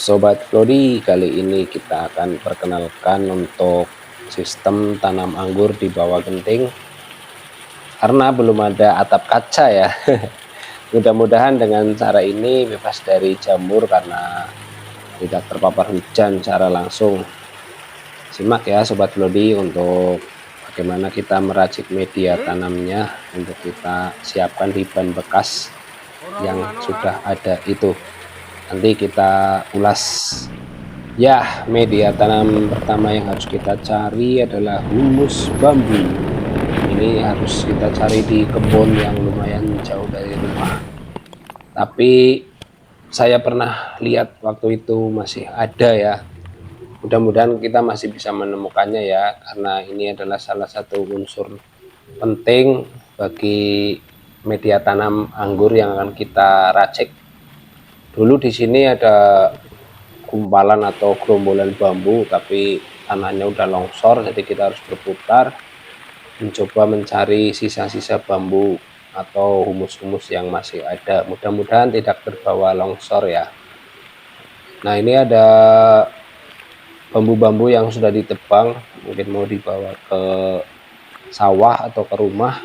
Sobat Flori, kali ini kita akan perkenalkan untuk sistem tanam anggur di bawah genting karena belum ada atap kaca ya. Mudah-mudahan dengan cara ini bebas dari jamur karena tidak terpapar hujan secara langsung. Simak ya Sobat Flori untuk bagaimana kita meracik media tanamnya untuk kita siapkan di ban bekas yang sudah ada itu. Nanti kita ulas. Ya, media tanam pertama yang harus kita cari adalah humus bambu. Ini harus kita cari di kebun yang lumayan jauh dari rumah. Tapi saya pernah lihat waktu itu masih ada ya. Mudah-mudahan kita masih bisa menemukannya ya, karena ini adalah salah satu unsur penting bagi media tanam anggur yang akan kita racik. Dulu di sini ada gumpalan atau gerombolan bambu, tapi tanahnya udah longsor, jadi kita harus berputar mencoba mencari sisa-sisa bambu atau humus-humus yang masih ada. Mudah-mudahan tidak terbawa longsor ya. Nah, ini ada bambu-bambu yang sudah ditebang, mungkin mau dibawa ke sawah atau ke rumah.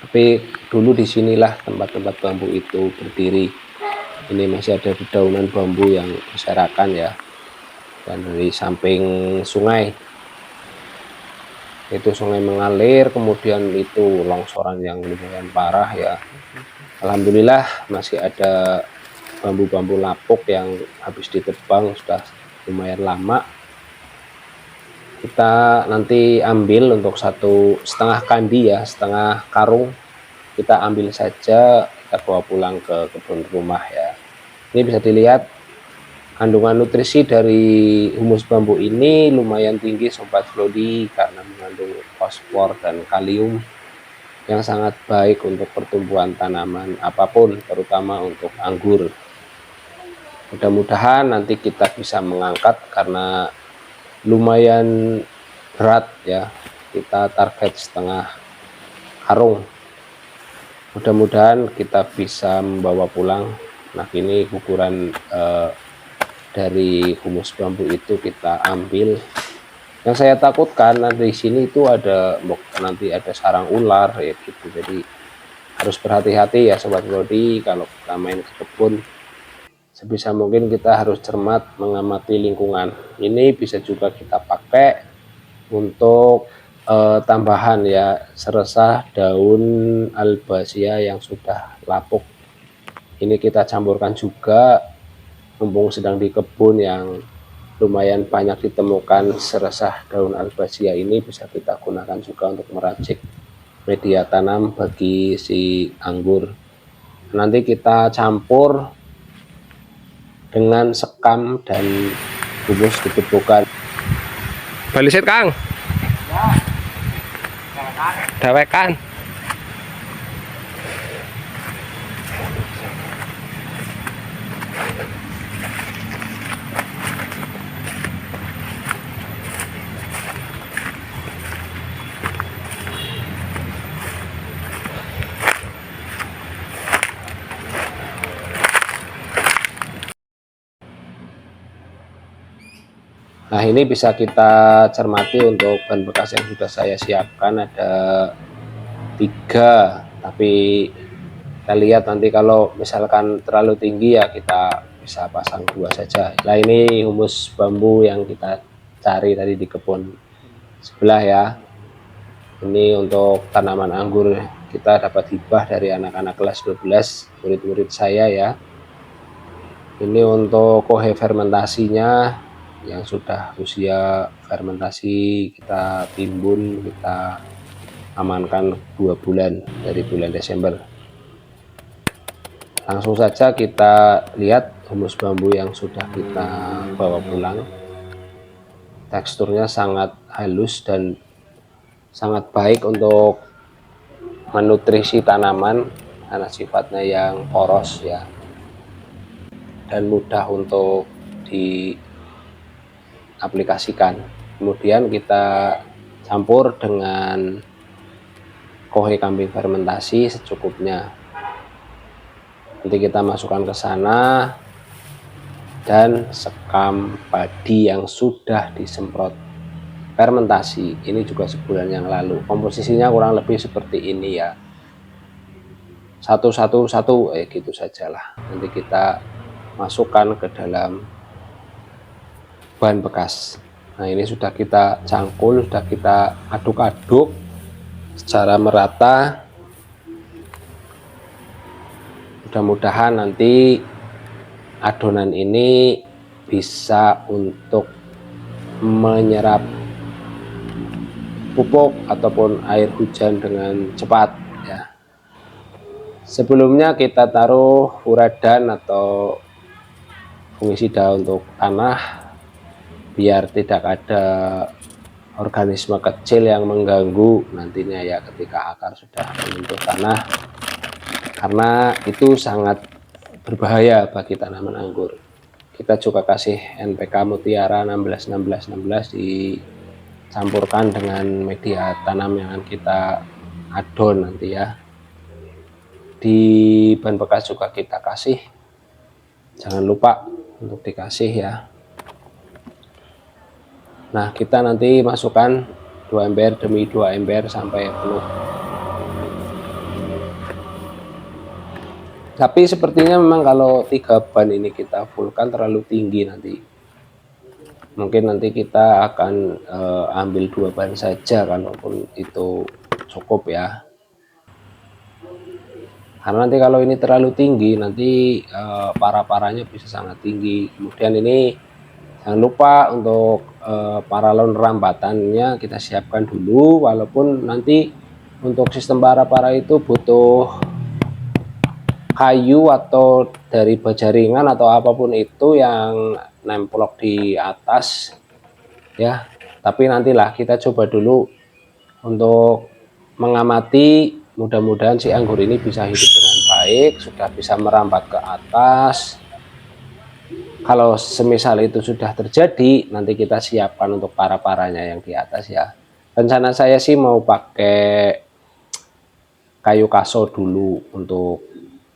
Tapi dulu disinilah tempat-tempat bambu itu berdiri. Ini masih ada dedaunan bambu yang berserakan ya, dan dari samping sungai itu sungai mengalir, kemudian itu longsoran yang lumayan parah ya. Alhamdulillah masih ada bambu-bambu lapuk yang habis ditebang sudah lumayan lama. Kita nanti ambil untuk 1,5 kandi ya, setengah karung kita ambil saja, kita bawa pulang ke kebun rumah ya. Ini bisa dilihat kandungan nutrisi dari humus bambu ini lumayan tinggi Sobat Flori, karena mengandung fosfor dan kalium yang sangat baik untuk pertumbuhan tanaman apapun, terutama untuk anggur. Mudah-mudahan nanti kita bisa mengangkat karena lumayan berat ya. Kita target setengah karung. Mudah-mudahan kita bisa membawa pulang. Nah, ini ukuran dari humus bambu itu kita ambil. Yang saya takutkan di sini itu nanti ada sarang ular ya gitu. Jadi harus berhati-hati ya Sobat Flori, kalau kita main ke kebun. Sebisa mungkin kita harus cermat mengamati lingkungan. Ini bisa juga kita pakai untuk tambahan ya, seresah daun albazia yang sudah lapuk. Ini kita campurkan juga, mumpung sedang di kebun yang lumayan banyak ditemukan seresah daun albazia ini, bisa kita gunakan juga untuk meracik media tanam bagi si anggur. Nanti kita campur dengan sekam dan humus dibutuhkan. Balisit Kang. Dawekan. Nah, ini bisa kita cermati untuk ban bekas yang sudah saya siapkan ada 3, tapi kita lihat nanti kalau misalkan terlalu tinggi ya kita bisa pasang 2 saja. Nah, ini humus bambu yang kita cari tadi di kebun sebelah ya. Ini untuk tanaman anggur, kita dapat hibah dari anak-anak kelas 12, murid-murid saya ya. Ini untuk kohe fermentasinya yang sudah usia fermentasi, kita timbun, kita amankan 2 bulan dari bulan Desember. Langsung saja kita lihat humus bambu yang sudah kita bawa pulang. Teksturnya sangat halus dan sangat baik untuk menutrisi tanaman karena sifatnya yang poros ya, dan mudah untuk diaplikasikan. Kemudian kita campur dengan kohe kambing fermentasi secukupnya. Nanti kita masukkan ke sana. dan sekam padi yang sudah disemprot fermentasi. Ini juga sebulan yang lalu. Komposisinya kurang lebih seperti ini ya. Satu gitu sajalah. Nanti kita masukkan ke dalam bahan bekas. Nah, ini sudah kita cangkul, sudah kita aduk-aduk secara merata. Mudah-mudahan nanti adonan ini bisa untuk menyerap pupuk ataupun air hujan dengan cepat ya. Sebelumnya kita taruh furadan atau fungisida untuk tanah biar tidak ada organisme kecil yang mengganggu nantinya ya ketika akar sudah menyentuh tanah, karena itu sangat berbahaya bagi tanaman anggur. Kita juga kasih NPK Mutiara 16 dicampurkan dengan media tanam yang akan kita adon nanti ya. Di bahan bekas juga kita kasih, jangan lupa untuk dikasih ya. Nah, kita nanti masukkan 2 ember demi 2 ember sampai penuh. Tapi sepertinya memang kalau 3 ban ini kita fullkan terlalu tinggi nanti. Mungkin nanti kita akan ambil 2 ban saja kalaupun itu cukup ya. Karena nanti kalau ini terlalu tinggi nanti para-paranya bisa sangat tinggi. Kemudian ini jangan lupa untuk paralon rambatannya kita siapkan dulu, walaupun nanti untuk sistem para-para itu butuh kayu atau dari baja ringan atau apapun itu yang nemplok di atas ya. Tapi nantilah kita coba dulu untuk mengamati, mudah-mudahan si anggur ini bisa hidup dengan baik, sudah bisa merambat ke atas. Kalau semisal itu sudah terjadi, nanti kita siapkan untuk para-paranya yang di atas ya. Rencana saya sih mau pakai kayu kaso dulu untuk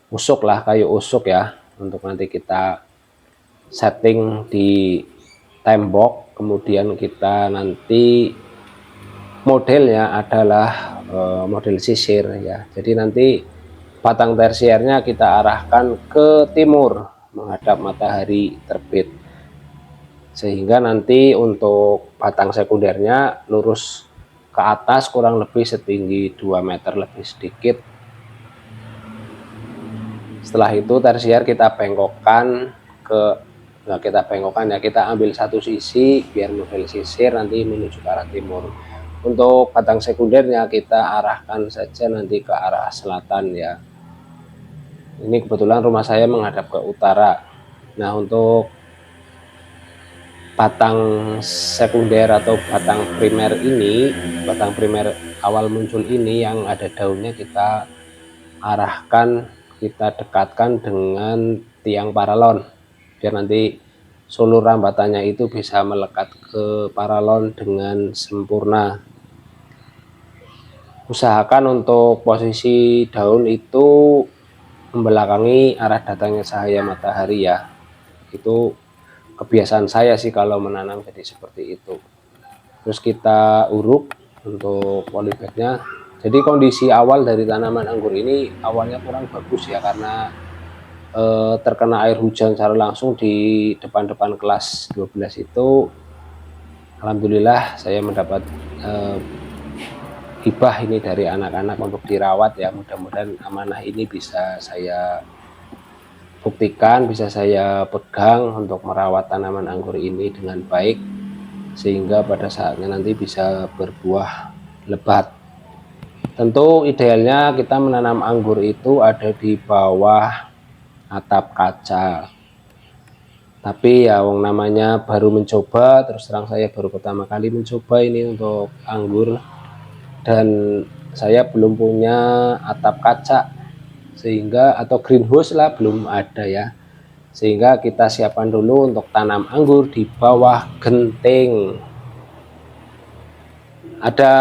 usuk lah, kayu usuk ya, untuk nanti kita setting di tembok. Kemudian kita nanti modelnya adalah model sisir ya. Jadi nanti batang tersiernya kita arahkan ke timur menghadap matahari terbit, sehingga nanti untuk batang sekundernya lurus ke atas kurang lebih setinggi 2 meter lebih sedikit. Setelah itu tersier kita bengkokkan ke kita ambil satu sisi biar model sisir nanti menuju ke arah timur. Untuk batang sekundernya kita arahkan saja nanti ke arah selatan ya. Ini kebetulan rumah saya menghadap ke utara. Nah, untuk batang sekunder atau batang primer ini, batang primer awal muncul ini yang ada daunnya kita arahkan, kita dekatkan dengan tiang paralon biar nanti sulur rambatannya itu bisa melekat ke paralon dengan sempurna. Usahakan untuk posisi daun itu membelakangi arah datangnya cahaya matahari ya. Itu kebiasaan saya sih kalau menanam, jadi seperti itu. Terus kita uruk untuk polybagnya. Jadi kondisi awal dari tanaman anggur ini awalnya kurang bagus ya, karena terkena air hujan secara langsung di depan kelas 12 itu. Alhamdulillah saya mendapat hibah ini dari anak-anak untuk dirawat ya. Mudah-mudahan amanah ini bisa saya buktikan, bisa saya pegang untuk merawat tanaman anggur ini dengan baik, sehingga pada saatnya nanti bisa berbuah lebat. Tentu idealnya kita menanam anggur itu ada di bawah atap kaca, tapi ya wong namanya baru mencoba, terus terang saya baru pertama kali mencoba ini untuk anggur, dan saya belum punya atap kaca sehingga, atau greenhouse lah, belum ada ya, sehingga kita siapkan dulu untuk tanam anggur di bawah genting. Ada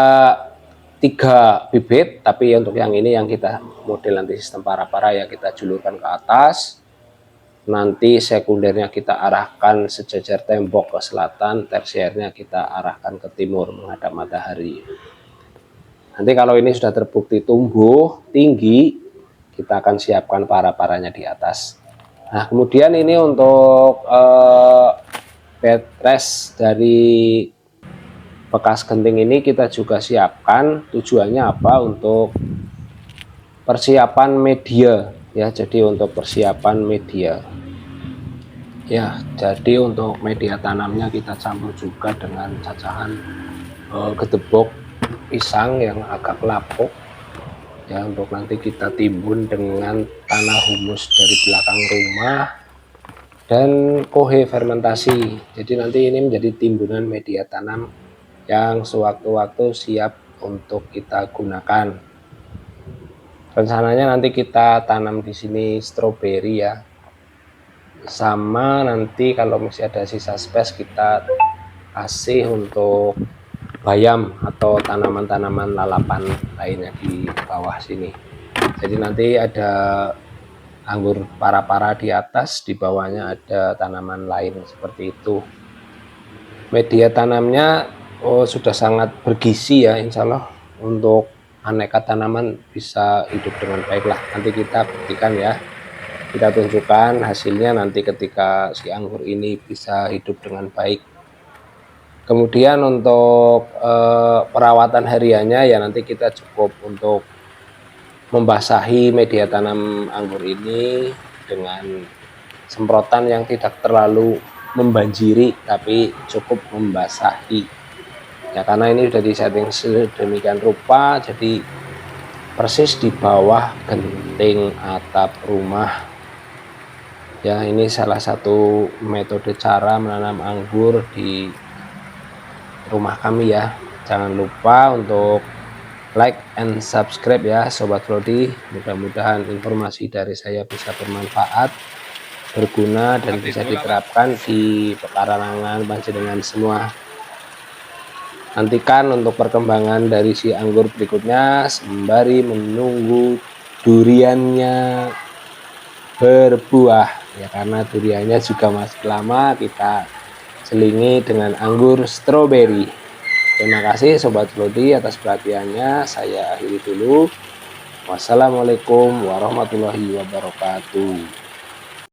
3 bibit, tapi untuk yang ini yang kita model nanti sistem para-para ya, kita julurkan ke atas. nanti sekundernya kita arahkan sejajar tembok ke selatan, tersiernya kita arahkan ke timur menghadap matahari. Nanti kalau ini sudah terbukti tumbuh tinggi, kita akan siapkan para-paranya di atas. Nah, kemudian ini untuk bed rest dari bekas genting ini kita juga siapkan. Tujuannya apa? Untuk persiapan media ya. Jadi untuk persiapan media ya, jadi untuk media tanamnya kita campur juga dengan cacahan gedebok pisang yang agak lapuk ya, untuk nanti kita timbun dengan tanah humus dari belakang rumah dan kohe fermentasi. Jadi nanti ini menjadi timbunan media tanam yang sewaktu-waktu siap untuk kita gunakan. Rencananya nanti kita tanam di sini stroberi ya, sama nanti kalau masih ada sisa space kita kasih untuk bayam atau tanaman-tanaman lalapan lainnya di bawah sini. Jadi nanti ada anggur para-para di atas, di bawahnya ada tanaman lain seperti itu. Media tanamnya sudah sangat bergizi ya, insya Allah untuk aneka tanaman bisa hidup dengan baik lah. Nanti kita buktikan ya, kita tunjukkan hasilnya nanti ketika si anggur ini bisa hidup dengan baik. Kemudian untuk perawatan hariannya ya, nanti kita cukup untuk membasahi media tanam anggur ini dengan semprotan yang tidak terlalu membanjiri tapi cukup membasahi ya, karena ini sudah disetting sedemikian rupa jadi persis di bawah genting atap rumah ya. Ini salah satu metode cara menanam anggur di rumah kami ya. Jangan lupa untuk like and subscribe ya Sobat Brodi. Mudah-mudahan informasi dari saya bisa bermanfaat, berguna, dan bisa diterapkan di pekarangan panjenengan semua. Nantikan untuk perkembangan dari si anggur berikutnya sembari menunggu duriannya berbuah ya, karena duriannya juga masih lama. Kita selingi dengan anggur stroberi. Terima kasih Sobat Brodi atas perhatiannya. Saya akhiri dulu. Wassalamualaikum warahmatullahi wabarakatuh.